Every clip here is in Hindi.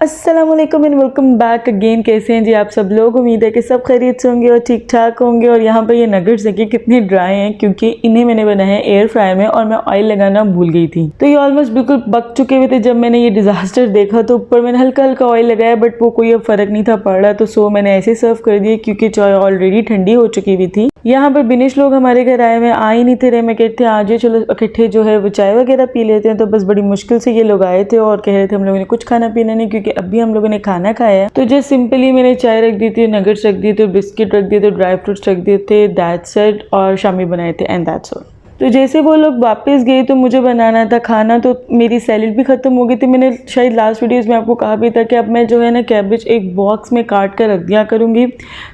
अस्सलाम वालेकुम एंड वेलकम बैक अगेन। कैसे हैं जी आप सब लोग? उम्मीद है कि सब खैरियत से होंगे और ठीक ठाक होंगे। और यहाँ पर ये नगेट्स देखिए कितने ड्राई हैं, क्योंकि इन्हें मैंने बनाया है एयर फ्रायर में और मैं ऑयल लगाना भूल गई थी। तो ये ऑलमोस्ट बिल्कुल पक चुके हुए थे। जब मैंने ये डिजास्टर देखा तो ऊपर मैंने हल्का हल्का ऑयल लगाया, बट वो कोई अब फर्क नहीं था पड़ रहा, तो सो मैंने ऐसे सर्व कर दिया क्योंकि चाय ऑलरेडी ठंडी हो चुकी हुई थी। यहाँ पर बिनिश लोग हमारे घर आए हुए आ ही नहीं थे रहे। मैं कहते थे आज चलो इकट्ठे जो है वो चाय वगैरह पी लेते हैं। तो बस बड़ी मुश्किल से ये लोग आए थे और कह रहे थे हम लोगों ने कुछ खाना पीना नहीं, क्योंकि अभी हम लोगों ने खाना खाया है। तो जस्ट सिंपली मैंने चाय रख दी थी, नगेट्स रख दिए थे, बिस्किट रख दिए थे, ड्राई फ्रूट्स रख दिए थे, दैट्स इट, और शामी बनाए थे एंड दैट्स ऑल। तो जैसे वो लोग वापस गए तो मुझे बनाना था खाना, तो मेरी सैलेड भी ख़त्म हो गई थी। मैंने शायद लास्ट वीडियोज़ में आपको कहा भी था कि अब मैं जो है ना कैबेज एक बॉक्स में काट कर रख दिया करूँगी,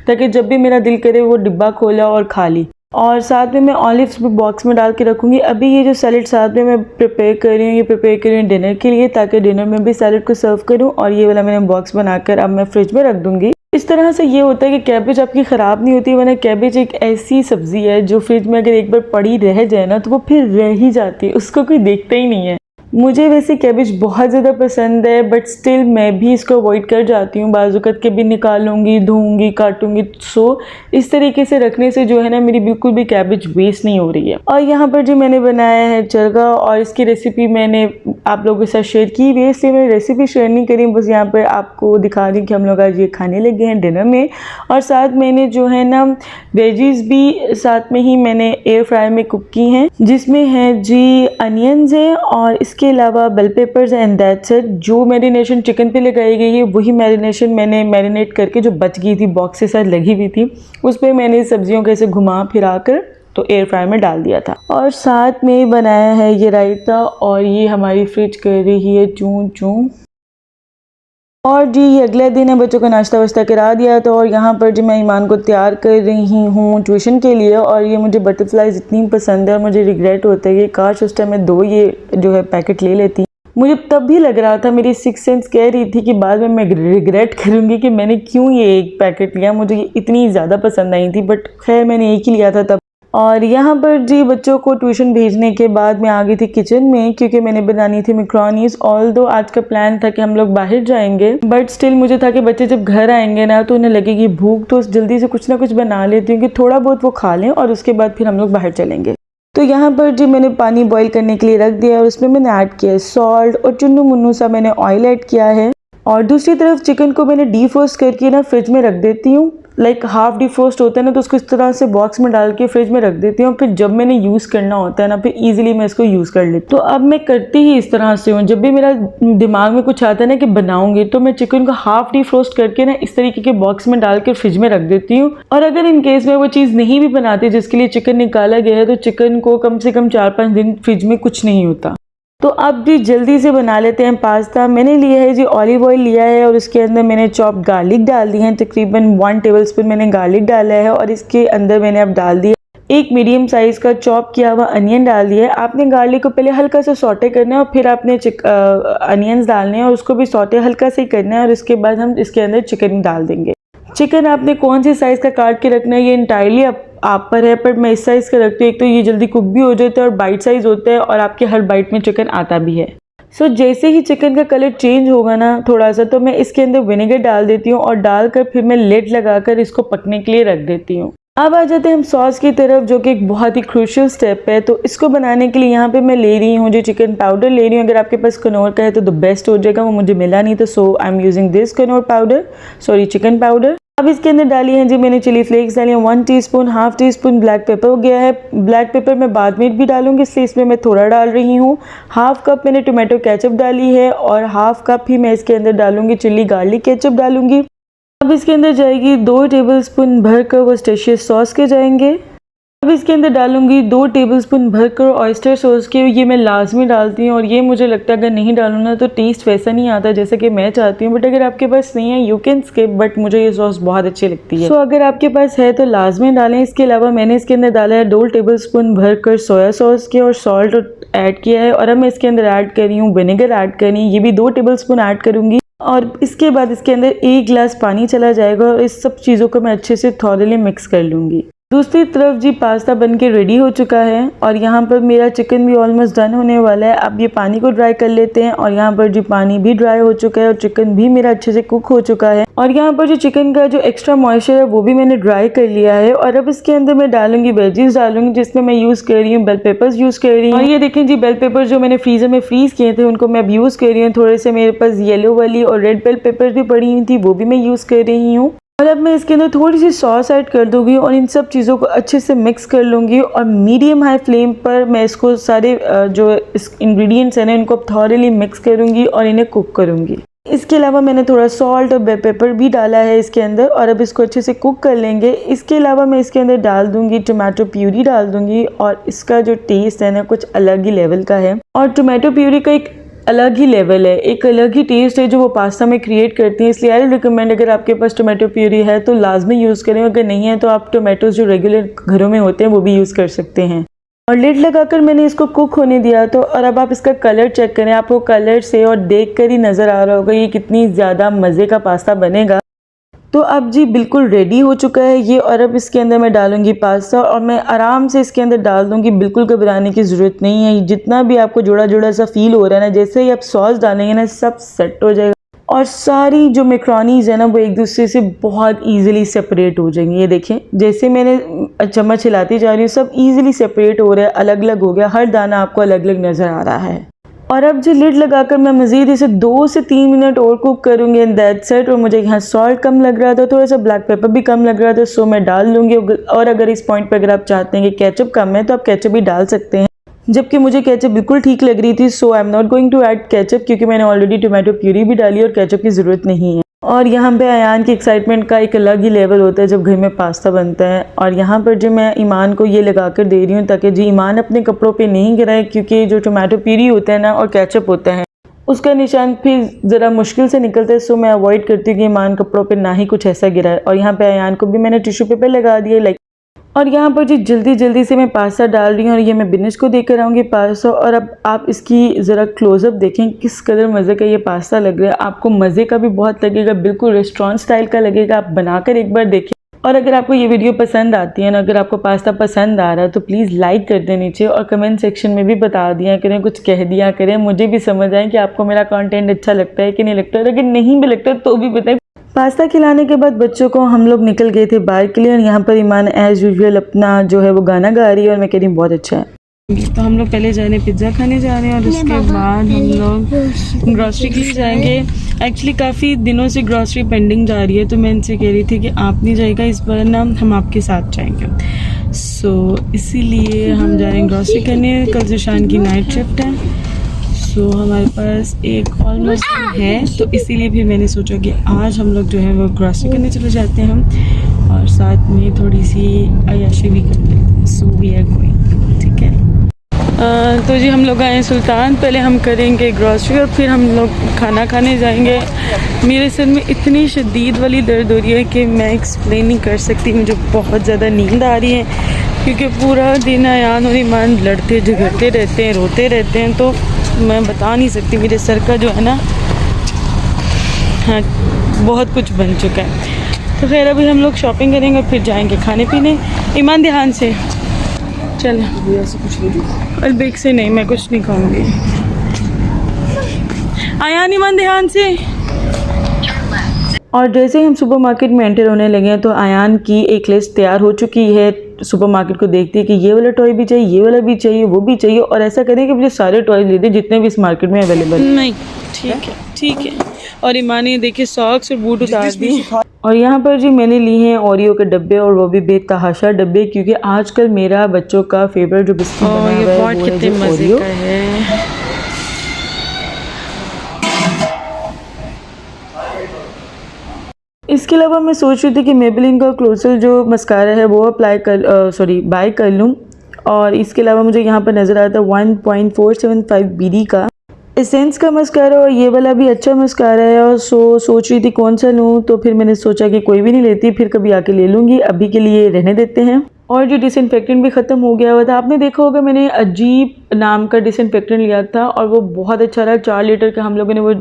ताकि जब भी मेरा दिल करे वो डिब्बा खोला और खा ली। और साथ में मैं ऑलिव्स भी बॉक्स में डाल के रखूँगी। अभी ये जो सैलेड साथ में मैं प्रिपेयर कर रही हूँ, ये प्रिपेयर कर रही हूँ डिनर के लिए, ताकि डिनर में भी सैलेड को सर्व करूँ। और ये वाला मैंने बॉक्स बनाकर अब मैं फ्रिज में रख दूँगी। इस तरह से ये होता है कि कैबेज आपकी ख़राब नहीं होती, वरना कैबेज एक ऐसी सब्ज़ी है जो फ्रिज में अगर एक बार पड़ी रह जाए ना तो वो फिर रह ही जाती है, उसको कोई देखता ही नहीं है। मुझे वैसे कैबेज बहुत ज़्यादा पसंद है, बट स्टिल मैं भी इसको अवॉइड कर जाती हूँ। बाजुकत के भी निकालूंगी, धोऊंगी, काटूंगी। सो इस तरीके से रखने से जो है ना मेरी बिल्कुल भी कैबेज वेस्ट नहीं हो रही है। और यहाँ पर जी मैंने बनाया है चरगा, और इसकी रेसिपी मैंने आप लोगों के साथ शेयर की हुई है, इसलिए मैं रेसिपी शेयर नहीं करी, बस यहाँ पर आपको दिखा दी कि हम लोग आज ये खाने लगे हैं डिनर में। और साथ मैंने जो है ना वेजीज भी साथ में ही मैंने एयर फ्रायर में कुक की हैं, जिसमें है जी अनियंस है और इसके अलावा bell peppers and that's it. जो मैरिनेशन चिकन पे लगाई गई है वही मैरिनेशन मैंने मैरिनेट करके जो बच गई थी बॉक्स के साथ लगी हुई थी, उस पर मैंने सब्जियों के ऐसे घुमा फिरा कर तो एयर फ्रायर में डाल दिया था। और साथ में बनाया है ये रायता, और ये हमारी फ्रिज कर रही है चूं चूं। और जी ये अगले दिन है, बच्चों का नाश्ता वाश्ता करा दिया था। और यहाँ पर जी मैं ईमान को तैयार कर रही हूँ ट्यूशन के लिए। और ये मुझे बटरफ्लाइज इतनी पसंद है और मुझे रिग्रेट होता है कि काश उस टाइम मैं 2 ये जो है पैकेट ले लेती। मुझे तब भी लग रहा था, मेरी सिक्स सेंस कह रही थी कि बाद में मैं रिग्रेट करूँगी कि मैंने क्यों ये एक पैकेट लिया, मुझे ये इतनी ज़्यादा पसंद आई थी। बट खैर मैंने एक ही लिया था तब। और यहाँ पर जी बच्चों को ट्यूशन भेजने के बाद मैं आ गई थी किचन में, क्योंकि मैंने बनानी थी मैक्रोनीज। ऑल्दो आज का प्लान था कि हम लोग बाहर जाएंगे, बट स्टिल मुझे था कि बच्चे जब घर आएंगे ना तो उन्हें लगेगी भूख, तो जल्दी से कुछ ना कुछ बना लेती हूँ कि थोड़ा बहुत वो खा लें और उसके बाद फिर हम लोग बाहर चलेंगे। तो यहाँ पर जी मैंने पानी बॉईल करने के लिए रख दिया और उसमें मैंने ऐड किया है सॉल्ट, और चुन्नू मुन्नू सा मैंने ऑयल ऐड किया है। और दूसरी तरफ चिकन को मैंने डीफ्रोस्ट करके ना फ्रिज में रख देती हूँ। लाइक हाफ डिफ्रोस्ट होता है ना, तो उसको इस तरह से बॉक्स में डाल के फ्रिज में रख देती हूँ। फिर जब मैंने यूज़ करना होता है ना, फिर इजीली मैं इसको यूज़ कर लेती हूँ। तो अब मैं करती ही इस तरह से हूँ, जब भी मेरा दिमाग में कुछ आता है ना कि बनाऊंगी, तो मैं चिकन को हाफ डिफ्रोस्ट करके ना इस तरीके के बॉक्स में डाल के फ्रिज में रख देती हूँ। और अगर इन केस में वो चीज़ नहीं भी बनाती जिसके लिए चिकन निकाला गया है, तो चिकन को कम से कम 4-5 दिन फ्रिज में कुछ नहीं होता। तो अब जी जल्दी से बना लेते हैं पास्ता। मैंने लिया है जी ऑलिव ऑयल लिया है, और उसके अंदर मैंने चॉप गार्लिक डाल दी है, तकरीबन 1 टेबलस्पून मैंने गार्लिक डाला है। और इसके अंदर मैंने अब डाल दिया एक मीडियम साइज़ का चॉप किया हुआ अनियन डाल दिया है। आपने गार्लिक को पहले हल्का सा सॉटे करना है और फिर आपने अनियंस डालने हैं और उसको भी सॉटे हल्का से ही करना है। और इसके बाद हम इसके अंदर चिकन डाल देंगे। चिकन आपने कौन से साइज़ का काट के रखना है ये इंटायरली आप पर है, पर मैं इस साइज़ का रखती हूँ। एक तो ये जल्दी कुक भी हो जाता है और बाइट साइज़ होता है, और आपके हर बाइट में चिकन आता भी है। सो जैसे ही चिकन का कलर चेंज होगा ना थोड़ा सा, तो मैं इसके अंदर विनेगर डाल देती हूँ और डालकर फिर मैं लिड लगाकर इसको पकने के लिए रख देती हूँ। अब आ जाते हैं हम सॉस की तरफ, जो कि एक बहुत ही क्रूशियल स्टेप है। तो इसको बनाने के लिए यहाँ पे मैं ले रही हूँ जो चिकन पाउडर ले रही हूँ। अगर आपके पास कनौर का है तो द बेस्ट हो जाएगा, वो मुझे मिला नहीं, तो so I am using this Knorr powder, sorry chicken powder. अब इसके अंदर डाली है जी मैंने चिली फ्लेक्स डाली है 1 teaspoon, half tea spoon black pepper हो गया है। ब्लैक पेपर मैं बाद में भी डालूंगी, इसलिए इसमें मैं थोड़ा डाल रही हूँ। हाफ कप मैंने टोमेटो केचप डाली है, और हाफ कप ही मैं इसके अंदर डालूंगी चिल्ली गार्लिक केचप डालूंगी। अब इसके अंदर जाएगी 2 टेबलस्पून भरकर वर्सेस्टियर सॉस के जाएंगे। अब इसके अंदर डालूंगी 2 टेबलस्पून भरकर ऑयस्टर सॉस के, ये मैं लाजमी डालती हूँ। और ये मुझे लगता है अगर नहीं डालूँ ना तो टेस्ट वैसा नहीं आता जैसे कि मैं चाहती हूँ, बट अगर आपके पास नहीं है यू कैन स्किप, बट मुझे ये सॉस बहुत अच्छी लगती है। सो अगर आपके पास है तो लाजमी डालें। इसके अलावा मैंने इसके अंदर डाला है 2 टेबलस्पून भरकर सोया सॉस के, और सॉल्ट ऐड किया है। और अब मैं इसके अंदर ऐड कर रही हूँ विनेगर ऐड कर रही हूँ, ये भी 2 टेबलस्पून ऐड करूँगी। और इसके बाद इसके अंदर 1 गिलास पानी चला जाएगा, और इस सब चीज़ों को मैं अच्छे से थॉरली मिक्स कर लूँगी। दूसरी तरफ जी पास्ता बन के रेडी हो चुका है और यहाँ पर मेरा चिकन भी ऑलमोस्ट डन होने वाला है। अब ये पानी को ड्राई कर लेते हैं और यहाँ पर जी पानी भी ड्राई हो चुका है और चिकन भी मेरा अच्छे से कुक हो चुका है। और यहाँ पर जो चिकन का जो एक्स्ट्रा मॉइस्चर है वो भी मैंने ड्राई कर लिया है। और अब इसके अंदर मैं डालूंगी वेजीज डालूंगी, जिसमें मैं यूज़ कर रही हूँ बेल पेपर्स यूज़ कर रही हूँ। और ये देखें जी बेल पेपर जो मैंने फ्रीज़र में फ्रीज़ किए थे उनको मैं अब यूज़ कर रही हूँ। थोड़े से मेरे पास येलो वाली और रेड बेल पेपर भी पड़ी हुई थी, वो भी मैं यूज़ कर रही हूँ। और अब मैं इसके अंदर थोड़ी सी सॉस ऐड कर दूंगी और इन सब चीज़ों को अच्छे से मिक्स कर लूँगी और मीडियम हाई फ्लेम पर मैं इसको सारे जो इंग्रेडिएंट्स हैं ना इनको थॉरली मिक्स करूँगी और इन्हें कुक करूँगी। इसके अलावा मैंने थोड़ा सॉल्ट और बेल पेपर भी डाला है इसके अंदर और अब इसको अच्छे से कुक कर लेंगे। इसके अलावा मैं इसके अंदर डाल दूंगी टोमेटो प्यूरी डाल दूंगी और इसका जो टेस्ट है ना कुछ अलग ही लेवल का है। और टोमेटो प्यूरी का एक अलग ही लेवल है, एक अलग ही टेस्ट है जो वो पास्ता में क्रिएट करती हैं। इसलिए आई रिकमेंड अगर आपके पास टोमेटो प्यूरी है तो लाजमी यूज़ करें, अगर नहीं है तो आप टोमेटोज जो रेगुलर घरों में होते हैं वो भी यूज़ कर सकते हैं। और लिड लगाकर मैंने इसको कुक होने दिया। तो और अब आप इसका कलर चेक करें, आपको कलर से और देख कर ही नज़र आ रहा होगा ये कितनी ज़्यादा मज़े का पास्ता बनेगा। तो अब जी बिल्कुल रेडी हो चुका है ये। और अब इसके अंदर मैं डालूंगी पास्ता और मैं आराम से इसके अंदर डाल दूंगी, बिल्कुल घबराने की ज़रूरत नहीं है। जितना भी आपको जुड़ा जुड़ा सा फील हो रहा है ना, जैसे ही आप सॉस डालेंगे ना सब सेट हो जाएगा और सारी जो मैक्रोनीज है ना वो एक दूसरे से बहुत ईजिली सेपरेट हो जाएंगी। ये देखें जैसे मैंने चम्मच हिलाती जा रही हूँ सब ईजिली सेपरेट हो रहा है, अलग अलग हो गया, हर दाना आपको अलग अलग नज़र आ रहा है। और अब जो लिड लगाकर मैं मज़ीद इसे 2 से 3 मिनट और कुक करूँगी एंड दैट्स इट। और मुझे यहाँ सॉल्ट कम लग रहा था, थोड़ा सा ब्लैक पेपर भी कम लग रहा था, सो मैं डाल लूँगी। और अगर इस पॉइंट पर अगर आप चाहते हैं कि केचप कम है तो आप केचप भी डाल सकते हैं, जबकि मुझे केचप बिल्कुल ठीक लग रही थी। So I am not going to add ketchup क्योंकि मैंने ऑलरेडी टोमेटो प्यूरी भी डाली और केचप की ज़रूरत नहीं है। और यहाँ पे अयान की एक्साइटमेंट का एक अलग ही लेवल होता है जब घर में पास्ता बनता है। और यहाँ पर जो मैं ईमान को ये लगा कर दे रही हूँ ताकि जी ईमान अपने कपड़ों पे नहीं गिराए, क्योंकि जो टोमेटो प्यूरी होता है ना और केचप होता है उसका निशान फिर ज़रा मुश्किल से निकलता है। सो मैं अवॉइड करती हूँ कि ईमान कपड़ों पे ना ही कुछ ऐसा गिराए। और यहाँ पे अयान को भी मैंने टिश्यू पेपर लगा दिया और यहाँ पर जी जल्दी जल्दी से मैं पास्ता डाल रही हूँ और ये मैं बिनिश को देकर आऊँगी पास्ता। और अब आप इसकी ज़रा क्लोज़अप देखें किस कदर मज़े का ये पास्ता लग रहा है, आपको मज़े का भी बहुत लगेगा, बिल्कुल रेस्टोरेंट स्टाइल का लगेगा। आप बनाकर एक बार देखें। और अगर आपको ये वीडियो पसंद आती है ना, अगर आपको पास्ता पसंद आ रहा है तो प्लीज़ लाइक कर दें नीचे और कमेंट सेक्शन में भी बता दिया करें, कुछ कह दिया करें, मुझे भी समझ आए कि आपको मेरा कंटेंट अच्छा लगता है कि नहीं लगता है। अगर नहीं भी लगता तो भी बताएं। पास्ता खिलाने के बाद बच्चों को हम लोग निकल गए थे बाहर के लिए और यहाँ पर ईमान एज़ यूजुअल अपना जो है वो गाना गा रही है और मैं कह रही हूँ बहुत अच्छा है। तो हम लोग पहले जा रहे हैं पिज़्ज़ा खाने जा रहे हैं और उसके बाद हम लोग ग्रॉसरी के लिए जाएंगे। एक्चुअली काफ़ी दिनों से ग्रॉसरी पेंडिंग जा रही है तो मैं इनसे कह रही थी कि आप नहीं जाएगा इस बार ना, हम आपके साथ जाएंगे। सो इसीलिए हम जा रहे हैं ग्रॉसरी करने। कल ज़िशान की नाइट शिफ्ट है, सो हमारे पास एक ऑलमोस्ट है, तो इसीलिए फिर मैंने सोचा कि आज हम लोग जो है वो ग्रॉसरी करने चले जाते हैं हम और साथ में थोड़ी सी अय्याशी भी कर लेते हैं। सो वी आर गोइंग, ठीक है। तो जी हम लोग आए हैं सुल्तान, पहले हम करेंगे ग्रॉसरी और फिर हम लोग खाना खाने जाएंगे। मेरे सर में इतनी शदीद वाली दर्द हो रही है कि मैं एक्सप्लेन नहीं कर सकती, मुझे बहुत ज़्यादा नींद आ रही है क्योंकि पूरा दिन अयान और ईमान लड़ते झगड़ते रहते हैं, रोते रहते हैं, तो मैं बता नहीं सकती। मेरे सर का जो है ना हाँ बहुत कुछ बन चुका है। तो खैर अभी हम लोग शॉपिंग करेंगे और फिर जाएंगे खाने पीने। ईमान ध्यान से चल, और बेग से नहीं, मैं कुछ नहीं खाऊंगी। आयान ईमान ध्यान से। और जैसे ही हम सुपरमार्केट में एंटर होने लगे हैं तो आयान की एक लिस्ट तैयार हो चुकी है। सुपरमार्केट को देखती है कि ये वाला टॉय भी चाहिए, ये वाला भी चाहिए, वो भी चाहिए और ऐसा करें कि मुझे सारे टॉय ले दे जितने भी इस मार्केट में अवेलेबल। नहीं ठीक है ठीक है। और ईमान ने देखिए सॉक्स और बूट उतार दिए। और यहाँ पर जी मैंने ली हैं ओरियो के डब्बे और वो भी बेतहाशा डब्बे, क्योंकि आजकल मेरा बच्चों का फेवरेट जो बिस्किट बना हुआ है वो है ओरियो। इसके अलावा मैं सोच रही थी कि मेबेलिन का क्लोजल जो मस्कारा है वो बाय कर लूँ। और इसके अलावा मुझे यहाँ पर नज़र आता है 1.475 BD का एसेंस का मस्कारा और ये वाला भी अच्छा मस्कारा है। और सोच रही थी कौन सा लूँ, तो फिर मैंने सोचा कि कोई भी नहीं लेती, फिर कभी आके ले लूँगी, अभी के लिए रहने देते हैं। और जो डिसइंफेक्टेंट भी ख़त्म हो गया हुआ था, आपने देखा होगा मैंने अजीब नाम का डिसइंफेक्टेंट लिया था और वो बहुत अच्छा रहा। 4 लीटर का हम लोगों ने वो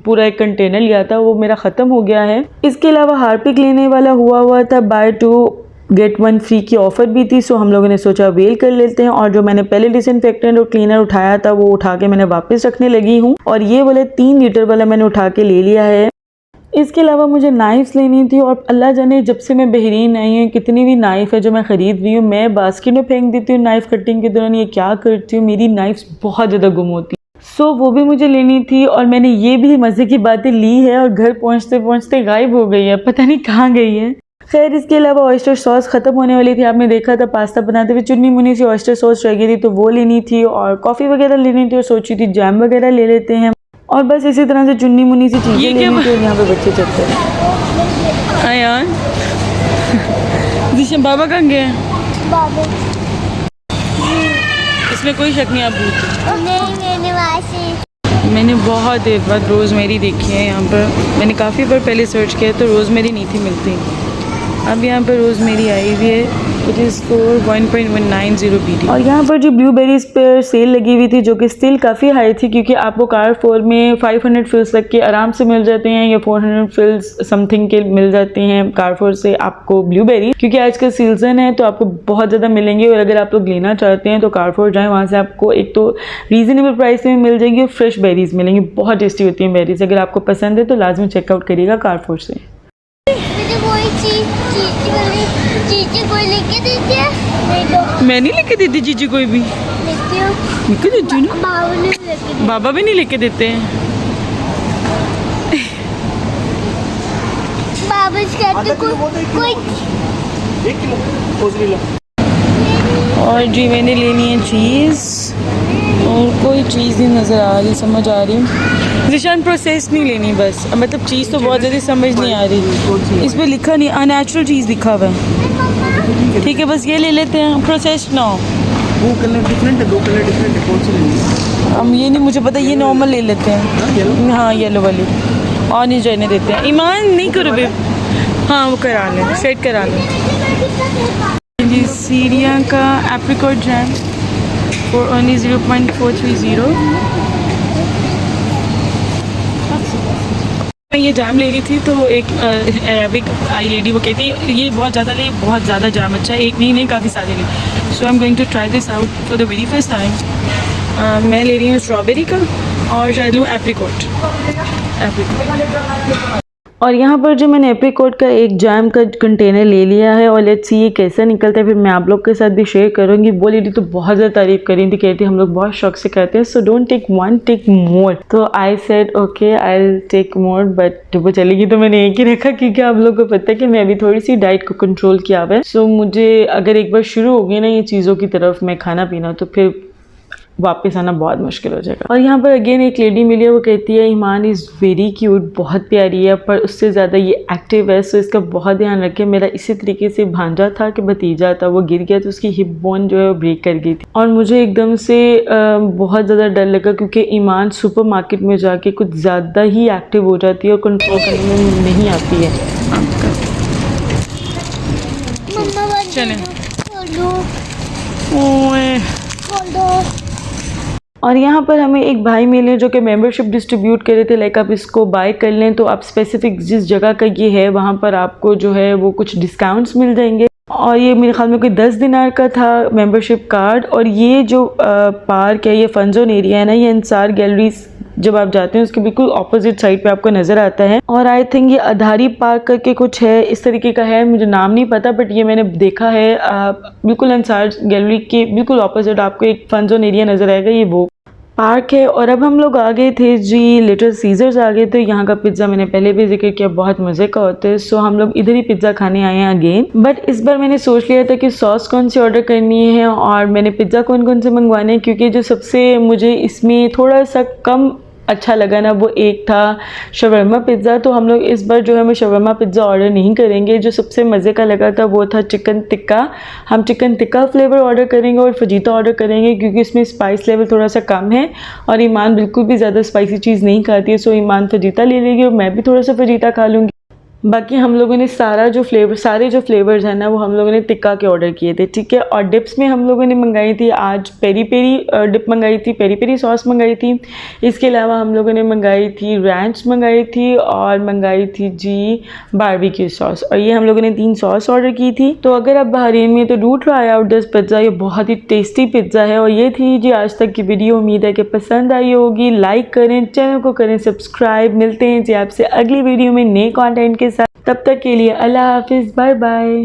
पूरा एक कंटेनर लिया था, वो मेरा ख़त्म हो गया है। इसके अलावा हार्पिक लेने वाला हुआ था बाय 2 गेट वन फ्री की ऑफ़र भी थी, सो हम लोगों ने सोचा वेल कर लेते हैं। और जो मैंने पहले डिसइंफेक्टेंट और क्लीनर उठाया था वो उठा के मैंने वापस रखने लगी हूँ, और ये वाले 3 लीटर वाला मैंने उठा के ले लिया है। इसके अलावा मुझे नाइफ़्स लेनी थी, और अल्लाह जाने जब से मैं बहरीन आई हूँ कितनी भी नाइफ़ है जो मैं ख़रीद रही हूँ मैं बास्केट में फेंक देती हूँ नाइफ़ कटिंग के दौरान। ये क्या करती हूँ, मेरी नाइफ़्स बहुत ज़्यादा गुम होती। सो वो भी मुझे लेनी थी, और मैंने ये भी मज़े की बातें ली है और घर पहुँचते पहुँचते गायब हो गई है, पता नहीं कहाँ गई है। खैर इसके अलावा ऑयस्टर सॉस ख़त्म होने वाली थी, आपने देखा था पास्ता बनाते हुए चुन्नी मुन्नी सी ऑयस्टर सॉस रह गई थी, तो वो लेनी थी, और कॉफ़ी वगैरह लेनी थी, और सोची थी जैम वगैरह ले लेते हैं, और बस इसी तरह से चुन्नी मुन्नी सी चीज़ें लेनी थी। और यहाँ पे बच्चे चलते हैं यार। जिशन बाबा कहाँ गए? इसमें कोई शक नहीं, आप मैंने बहुत देर बाद रोज़मेरी देखी है यहाँ पर। मैंने काफ़ी बार पहले सर्च किया तो रोज़मेरी नहीं थी मिलती। अब यहाँ पर रोज़मेरी आई हुई है, विच इज़ फॉर 1.190 BD। और यहाँ पर जो ब्लूबेरीज़ पर सेल लगी हुई थी जो कि स्टिल काफ़ी हाई थी, क्योंकि आपको कारफोर में 500 फिल्स तक के आराम से मिल जाते हैं, या 400 फिल्स समथिंग के मिल जाते हैं कारफोर से आपको ब्लूबेरी, क्योंकि आज का सीज़न है तो आपको बहुत ज़्यादा मिलेंगे। और अगर आप लोग लेना चाहते हैं तो कारफोर जाएँ, वहाँ से आपको एक तो रीज़नेबल प्राइस में मिल जाएगी और फ्रेश बेरीज़ मिलेंगी, बहुत टेस्टी होती हैं बेरीज़। अगर आपको पसंद है तो लाजमी चेकआउट करिएगा कारफोर से। मैं नहीं लेके देती जीजी कोई भी, लेके देती हूँ ना, बाबा भी नहीं लेके देते हैं। और जी मैंने लेनी है चीज़, और कोई चीज़ नहीं नज़र आ रही, समझ आ रही। जिशान प्रोसेस नहीं लेनी बस, मतलब चीज़ तो बहुत ज़्यादा समझ नहीं आ रही। इस पर लिखा नहीं, अननेचुरल चीज़ लिखा हुआ है। ठीक है बस ये ले लेते हैं, प्रोसेस ना हो। वो कलर डिफरेंट है, 2 कलर डिफरेंट है, कौन सी लेनी है? हम ये नहीं मुझे पता, ये नॉर्मल ले लेते हैं। हाँ येलो वाली, और नहीं जाने देते हैं। ईमान नहीं करो बे, हाँ वो करा लें, सेट करा लें। जी सीरिया का एप्रिकॉट जैम फॉर ओनली 0.430। मैं ये जाम ले रही थी तो एक अरेबिक आई लेडी वो कहती है ये बहुत ज़्यादा ले, बहुत ज़्यादा जाम अच्छा है, एक नहीं काफ़ी सारे ले। So I am going to try this out for the very first time. मैं ले रही हूँ स्ट्रॉबेरी का, और शायद लूँ एप्रिकॉट। और यहाँ पर जो मैंने एप्रिकॉट का एक जैम का कंटेनर ले लिया है, और लेट्स सी ये कैसा निकलता है, फिर मैं आप लोग के साथ भी शेयर करूँगी। वो लेडी तो बहुत ज़्यादा तारीफ़ कर रही थी, कहती हम लोग बहुत शौक से कहते हैं, so don't take one, take more. तो I said okay I will take more, but वो चलेगी तो मैंने एक ही रखा, क्योंकि आप लोगों को पता है कि मैं अभी थोड़ी सी डाइट को कंट्रोल किया हुआ है। सो मुझे अगर एक बार शुरू हो गई ना ये चीज़ों की तरफ मैं खाना पीना, तो फिर वापस आना बहुत मुश्किल हो जाएगा। और यहाँ पर अगेन एक लेडी मिली है, वो कहती है ईमान इज़ वेरी क्यूट, बहुत प्यारी है, पर उससे ज़्यादा ये एक्टिव है, सो इसका बहुत ध्यान रखें। मेरा इसी तरीके से भांजा था कि भतीजा था, वो गिर गया तो उसकी हिप बोन जो है वो ब्रेक कर गई थी, और मुझे एकदम से बहुत ज़्यादा डर लगा, क्योंकि ईमान सुपर मार्केट में जाके कुछ ज़्यादा ही एक्टिव हो जाती है और कंट्रोल करने में नहीं आती है। चलें और यहाँ पर हमें एक भाई मिले जो कि मेंबरशिप डिस्ट्रीब्यूट कर रहे थे, लाइक आप इसको बाय कर लें तो आप स्पेसिफिक जिस जगह का ये है वहाँ पर आपको जो है वो कुछ डिस्काउंट्स मिल जाएंगे। और ये मेरे ख्याल में कोई 10 दिनार का था मेंबरशिप कार्ड। और ये जो पार्क है, ये फन जोन एरिया है ना, ये अंसार गैलरीज जब आप जाते हैं उसके बिल्कुल ऑपोजिट साइड पे आपको नज़र आता है। और आई थिंक ये अधारी पार्क करके कुछ है, इस तरीके का है, मुझे नाम नहीं पता, बट ये मैंने देखा है। बिल्कुल अंसार गैलरी के बिल्कुल ऑपोजिट आपको एक फन जोन एरिया नज़र आएगा, ये वो पार्क है। और अब हम लोग आ गए थे जी लिटिल सीजर्स आ गए थे। यहाँ का पिज़्ज़ा मैंने पहले भी जिक्र किया, बहुत मज़े का होता है। सो हम लोग इधर ही पिज़्ज़ा खाने आए हैं अगेन, बट इस बार मैंने सोच लिया था कि सॉस कौन सी ऑर्डर करनी है और मैंने पिज़्ज़ा कौन कौन से मंगवाने हैं, क्योंकि जो सबसे मुझे इसमें थोड़ा सा कम अच्छा लगा ना वो एक था शवरमा पिज़्ज़ा। तो हम लोग इस बार जो है मैं शवरमा पिज़्ज़ा ऑर्डर नहीं करेंगे। जो सबसे मज़े का लगा था वो था चिकन टिक्का। हम चिकन टिक्का फ्लेवर ऑर्डर करेंगे और फजीता ऑर्डर करेंगे, क्योंकि इसमें स्पाइस लेवल थोड़ा सा कम है और ईमान बिल्कुल भी ज़्यादा स्पाइसी चीज़ नहीं खाती है। सो ईमान फजीता ले लेगी और मैं भी थोड़ा सा फजीता खा लूँगी। बाकी हम लोगों ने सारे जो फ्लेवर्स हैं ना वो हम लोगों ने टिक्का के ऑर्डर किए थे, ठीक है। और डिप्स में हम लोगों ने मंगाई थी आज पेरी पेरी डिप मंगाई थी, पेरी पेरी सॉस मंगाई थी। इसके अलावा हम लोगों ने मंगाई थी रैंच मंगाई थी और मंगाई थी जी बारबेक्यू सॉस। और ये हम लोगों ने 3 सॉस ऑर्डर की थी। तो अगर आप बहरीन में तो do try out this pizza, ये बहुत ही टेस्टी पिज़्ज़ा है। और ये थी जी आज तक की वीडियो, उम्मीद है कि पसंद आई होगी। लाइक करें, चैनल को करें सब्सक्राइब। मिलते हैं जी आपसे अगली वीडियो में नए कॉन्टेंट के साथ। तब तक के लिए अल्लाह हाफिज़, बाय बाय।